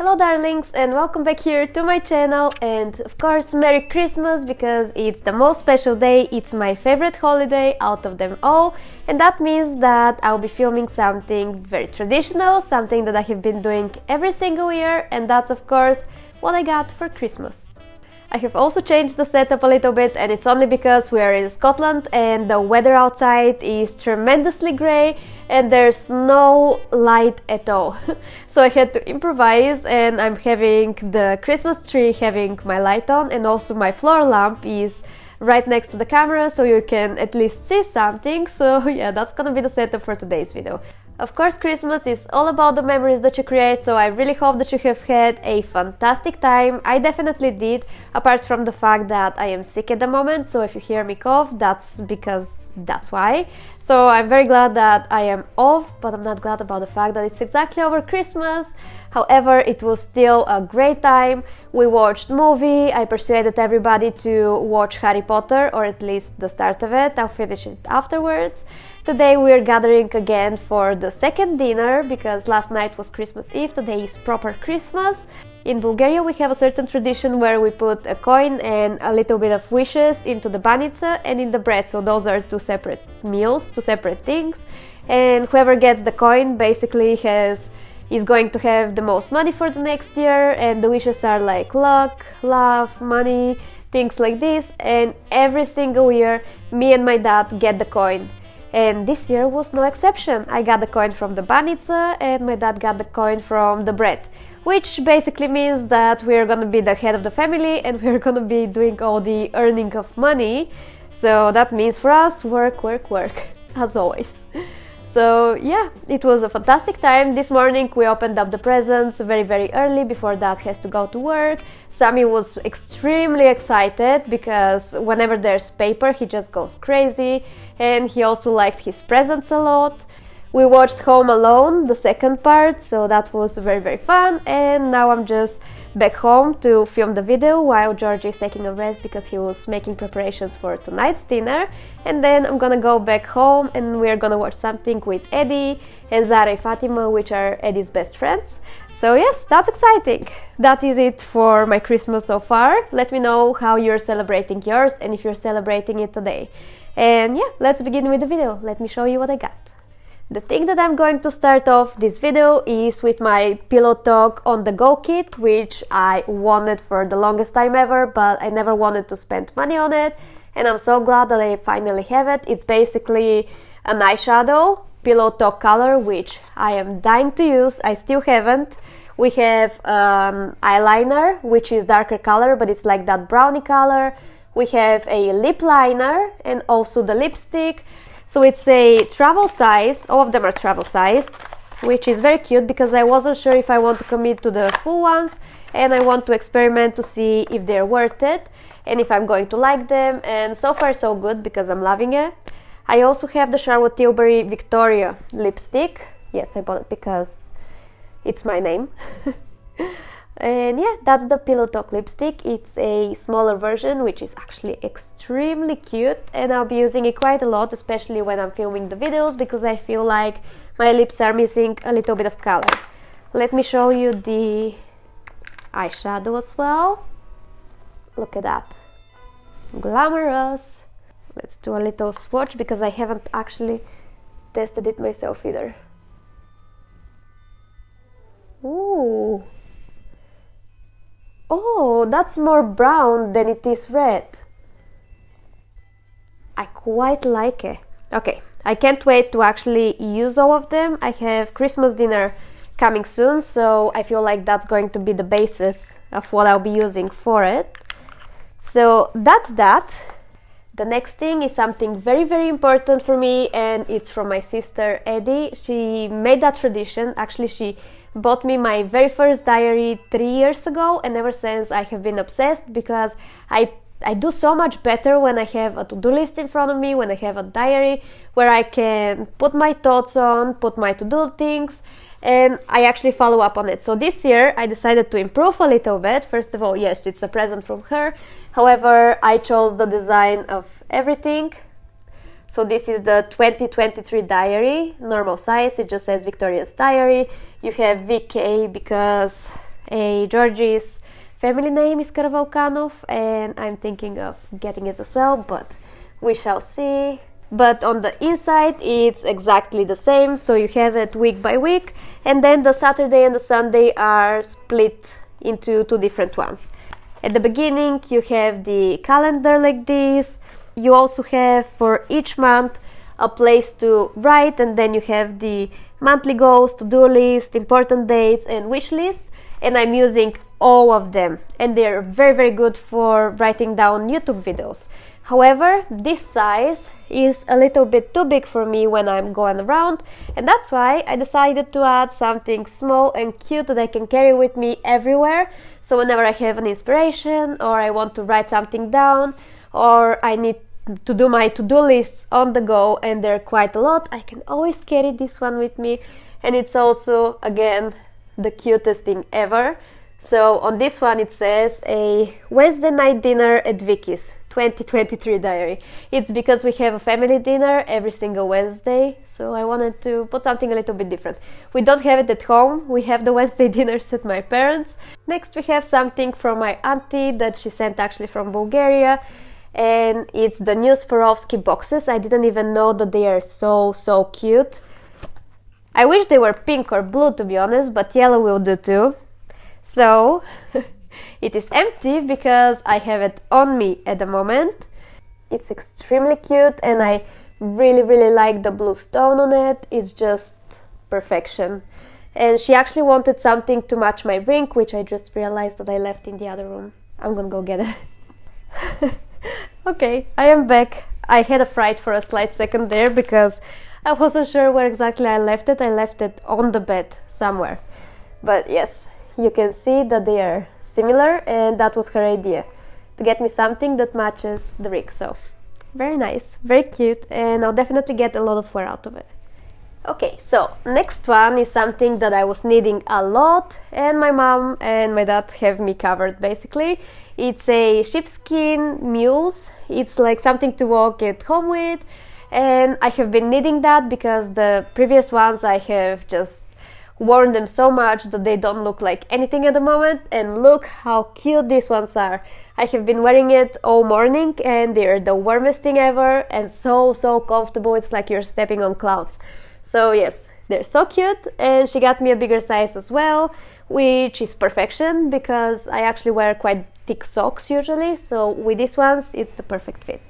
Hello darlings, and welcome back here to my channel, and of course Merry Christmas, because it's the most special day. It's my favorite holiday out of them all, and that means that I'll be filming something very traditional, something that I have been doing every single year, and that's of course what I got for Christmas. I have also changed the setup a little bit, and it's only because we are in Scotland and the weather outside is tremendously grey and there's no light at all. So I had to improvise, and I'm having the Christmas tree having my light on, and also my floor lamp is right next to the camera so you can at least see something. So yeah, that's gonna be the setup for today's video. Of course, Christmas is all about the memories that you create, so I really hope that you have had a fantastic time. I definitely did, apart from the fact that I am sick at the moment, so if you hear me cough, that's because that's why. So I'm very glad that I am off, but I'm not glad about the fact that it's exactly over Christmas. However, it was still a great time. We watched movie, I persuaded everybody to watch Harry Potter, or at least the start of it. I'll finish it afterwards. Today we are gathering again for the second dinner, because last night was Christmas Eve, today is proper Christmas. In Bulgaria we have a certain tradition where we put a coin and a little bit of wishes into the banitsa and in the bread, so those are two separate meals, two separate things, and whoever gets the coin basically is going to have the most money for the next year, and the wishes are like luck, love, money, things like this, and every single year me and my dad get the coin. And this year was no exception. I got the coin from the banitsa and my dad got the coin from the bread, which basically means that we're gonna be the head of the family and we're gonna be doing all the earning of money. So that means for us, work, work, work, as always. So yeah, it was a fantastic time. This morning we opened up the presents very early before Dad has to go to work. Sammy was extremely excited because whenever there's paper he just goes crazy, and he also liked his presents a lot. We watched Home Alone, the second part, so that was very fun, and now I'm just back home to film the video while George is taking a rest because he was making preparations for tonight's dinner. And then I'm gonna go back home and we're gonna watch something with Eddie and Zara and Fatima, which are Eddie's best friends. So yes, that's exciting. That is it for my Christmas so far. Let me know how you're celebrating yours and if you're celebrating it today. And yeah, let's begin with the video. Let me show you what I got. The thing that I'm going to start off this video is with my Pillow Talk on the go kit, which I wanted for the longest time ever, but I never wanted to spend money on it, and I'm so glad that I finally have it. It's basically an eyeshadow Pillow Talk color, which I am dying to use. I still haven't. We have eyeliner, which is darker color, but it's like that brownie color. We have a lip liner and also the lipstick. So it's a travel size, all of them are travel sized, which is very cute because I wasn't sure if I want to commit to the full ones, and I want to experiment to see if they're worth it and if I'm going to like them, and so far so good because I'm loving it. I also have the Charlotte Tilbury Victoria lipstick. Yes, I bought it because it's my name. And yeah, that's the Pillow Talk lipstick. It's a smaller version, which is actually extremely cute, and I'll be using it quite a lot, especially when I'm filming the videos, because I feel like my lips are missing a little bit of color. Let me show you the eyeshadow as well. Look at that. Glamorous. Let's do a little swatch because I haven't actually tested it myself either. Ooh. Oh, that's more brown than it is red. I quite like it. Okay, I can't wait to actually use all of them. I have Christmas dinner coming soon, so I feel like that's going to be the basis of what I'll be using for it. So that's that. The next thing is something very important for me, and it's from my sister Eddie. She made that tradition. Actually, she bought me my very first diary 3 years ago, and ever since I have been obsessed because I do so much better when I have a to-do list in front of me, when I have a diary where I can put my thoughts on, put my to-do things, and I actually follow up on it. So this year I decided to improve a little bit. First of all, yes, it's a present from her. However, I chose the design of everything. So this is the 2023 diary, normal size. It just says Victoria's Diary. You have Vikki because Georgie's family name is Karavakanov, and I'm thinking of getting it as well, but we shall see. But on the inside it's exactly the same, so you have it week by week, and then the Saturday and the Sunday are split into two different ones. At the beginning you have the calendar like this. You also have for each month a place to write, and then you have the monthly goals, to-do list, important dates and wish list, and I'm using all of them, and they're very good for writing down YouTube videos. However, this size is a little bit too big for me when I'm going around, and that's why I decided to add something small and cute that I can carry with me everywhere. So whenever I have an inspiration, or I want to write something down, or I need to do my to-do lists on the go, and there are quite a lot, I can always carry this one with me. And it's also, again, the cutest thing ever. So on this one it says a Wednesday night dinner at Vikki's 2023 diary. It's because we have a family dinner every single Wednesday, so I wanted to put something a little bit different. We don't have it at home, we have the Wednesday dinners at my parents'. Next we have something from my auntie that she sent actually from Bulgaria, and it's the new Swarovski boxes. I didn't even know that they are so cute. I wish they were pink or blue, to be honest, but yellow will do too. So it is empty because I have it on me at the moment. It's extremely cute, and I really like the blue stone on it. It's just perfection. And she actually wanted something to match my ring, which I just realized that I left in the other room. I'm gonna go get it. Okay, I am back. I had a fright for a slight second there because I wasn't sure where exactly I left it. I left it on the bed somewhere. But yes, you can see that they are similar, and that was her idea, to get me something that matches the ring. So very nice, very cute, and I'll definitely get a lot of wear out of it. Okay, so next one is something that I was needing a lot, and my mom and my dad have me covered basically. It's a sheepskin mules. It's like something to walk at home with, and I have been needing that because the previous ones I have just worn them so much that they don't look like anything at the moment. And look how cute these ones are. I have been wearing it all morning, and they're the warmest thing ever, and so comfortable. It's like you're stepping on clouds. So yes, they're so cute, and she got me a bigger size as well, which is perfection because I actually wear quite thick socks usually, so with these ones it's the perfect fit.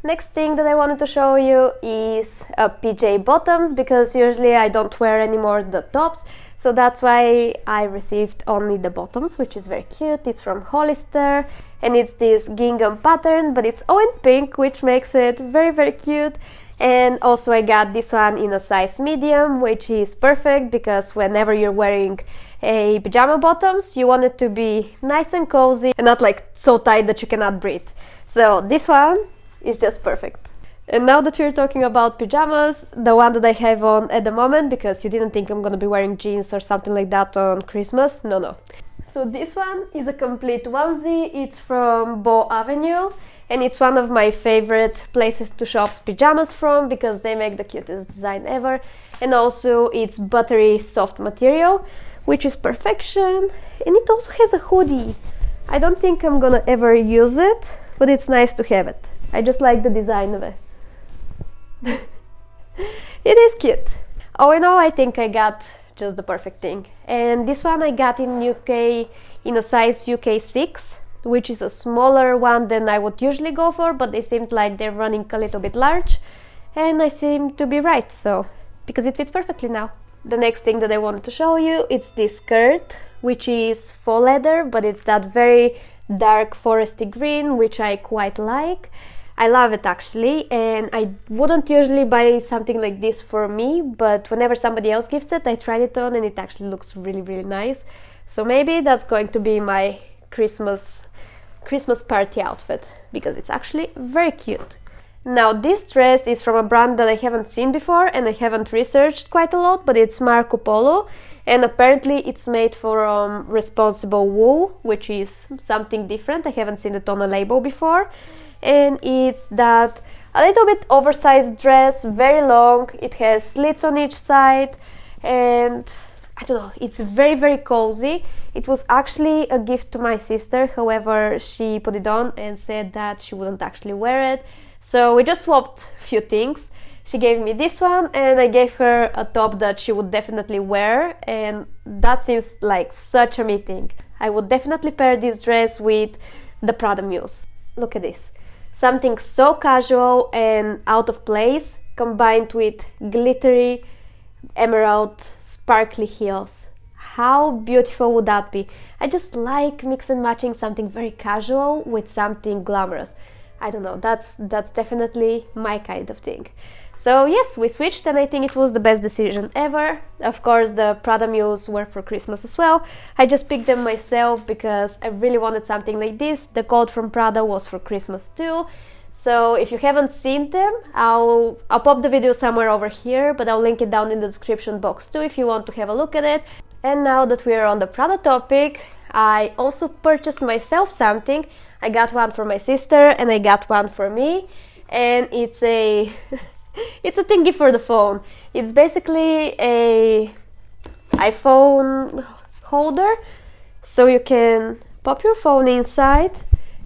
Next thing that I wanted to show you is PJ bottoms, because usually I don't wear anymore the tops, so that's why I received only the bottoms, which is very cute. It's from Hollister, and it's this gingham pattern, but it's all in pink, which makes it very cute. And also I got this one in a size medium, which is perfect because whenever you're wearing a pajama bottoms, you want it to be nice and cozy and not like so tight that you cannot breathe. So this one is just perfect. And now that we're talking about pajamas, the one that I have on at the moment, because you didn't think I'm gonna be wearing jeans or something like that on Christmas, no. So this one is a complete onesie. It's from Bow Avenue, and it's one of my favorite places to shop pajamas from because they make the cutest design ever, and also it's buttery soft material, which is perfection. And it also has a hoodie. I don't think I'm gonna ever use it, but it's nice to have it. I just like the design of it. It is cute. All in all, I think I got just the perfect thing. And this one I got in UK in a size UK 6, which is a smaller one than I would usually go for, but they seemed like they're running a little bit large, and I seem to be right, so because it fits perfectly now. The next thing that I wanted to show you, it's this skirt, which is faux leather, but it's that very dark foresty green, which I quite like. I love it actually, and I wouldn't usually buy something like this for me, but whenever somebody else gifts it, I tried it on and it actually looks really nice. So maybe that's going to be my Christmas party outfit, because it's actually very cute. Now this dress is from a brand that I haven't seen before and I haven't researched quite a lot, but it's Marco Polo, and apparently it's made from responsible wool, which is something different. I haven't seen it on a label before. And it's that a little bit oversized dress, very long. It has slits on each side, and I don't know, it's very cozy. It was actually a gift to my sister, however she put it on and said that she wouldn't actually wear it. So we just swapped a few things. She gave me this one and I gave her a top that she would definitely wear, and that seems like such a me thing. I would definitely pair this dress with the Prada Muse. Look at this. Something so casual and out of place combined with glittery emerald sparkly heels. How beautiful would that be? I just like mix and matching something very casual with something glamorous. I don't know, that's definitely my kind of thing. So yes, we switched and I think it was the best decision ever. Of course, the Prada Muse were for Christmas as well. I just picked them myself because I really wanted something like this. The coat from Prada was for Christmas too. So if you haven't seen them, I'll pop the video somewhere over here, but I'll link it down in the description box too if you want to have a look at it. And now that we are on the Prada topic, I also purchased myself something. I got one for my sister and I got one for me, and it's a it's a thingy for the phone. It's basically a iPhone holder, so you can pop your phone inside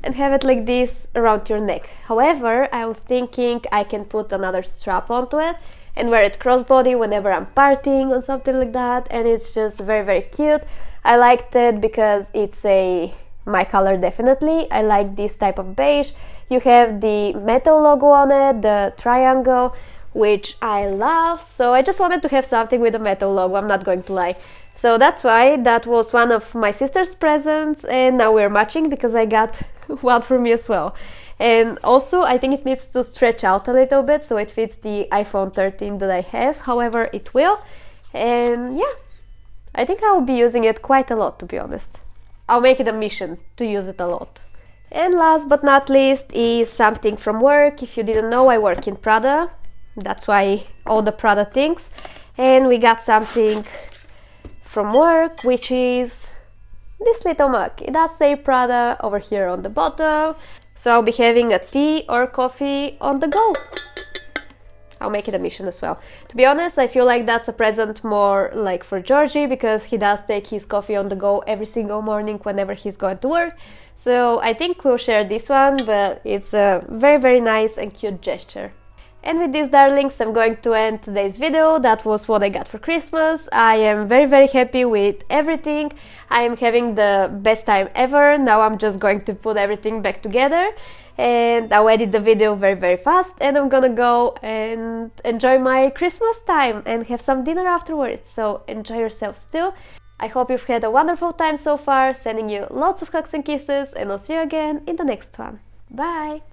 and have it like this around your neck. However, I was thinking I can put another strap onto it and wear it crossbody whenever I'm partying or something like that, and it's just very cute. I liked it because it's my color definitely. I like this type of beige. You have the metal logo on it, the triangle, which I love, so I just wanted to have something with a metal logo, I'm not going to lie. So that's why that was one of my sister's presents, and now we're matching because I got one for me as well. And also I think it needs to stretch out a little bit so it fits the iPhone 13 that I have, however it will. And yeah, I think I will be using it quite a lot, to be honest. I'll make it a mission to use it a lot. And last but not least is something from work. If you didn't know, I work in Prada. That's why all the Prada things. And we got something from work, which is this little mug. It does say Prada over here on the bottom. So I'll be having a tea or coffee on the go. I'll make it a mission as well. To be honest, I feel like that's a present more like for Georgie, because he does take his coffee on the go every single morning whenever he's going to work. So I think we'll share this one, but it's a very nice and cute gesture. And with this, darlings, I'm going to end today's video. That was what I got for Christmas. I am very happy with everything. I am having the best time ever. Now I'm just going to put everything back together and I'll edit the video very fast, and I'm gonna go and enjoy my Christmas time and have some dinner afterwards. So enjoy yourselves too. I hope you've had a wonderful time so far. Sending you lots of hugs and kisses, and I'll see you again in the next one. Bye!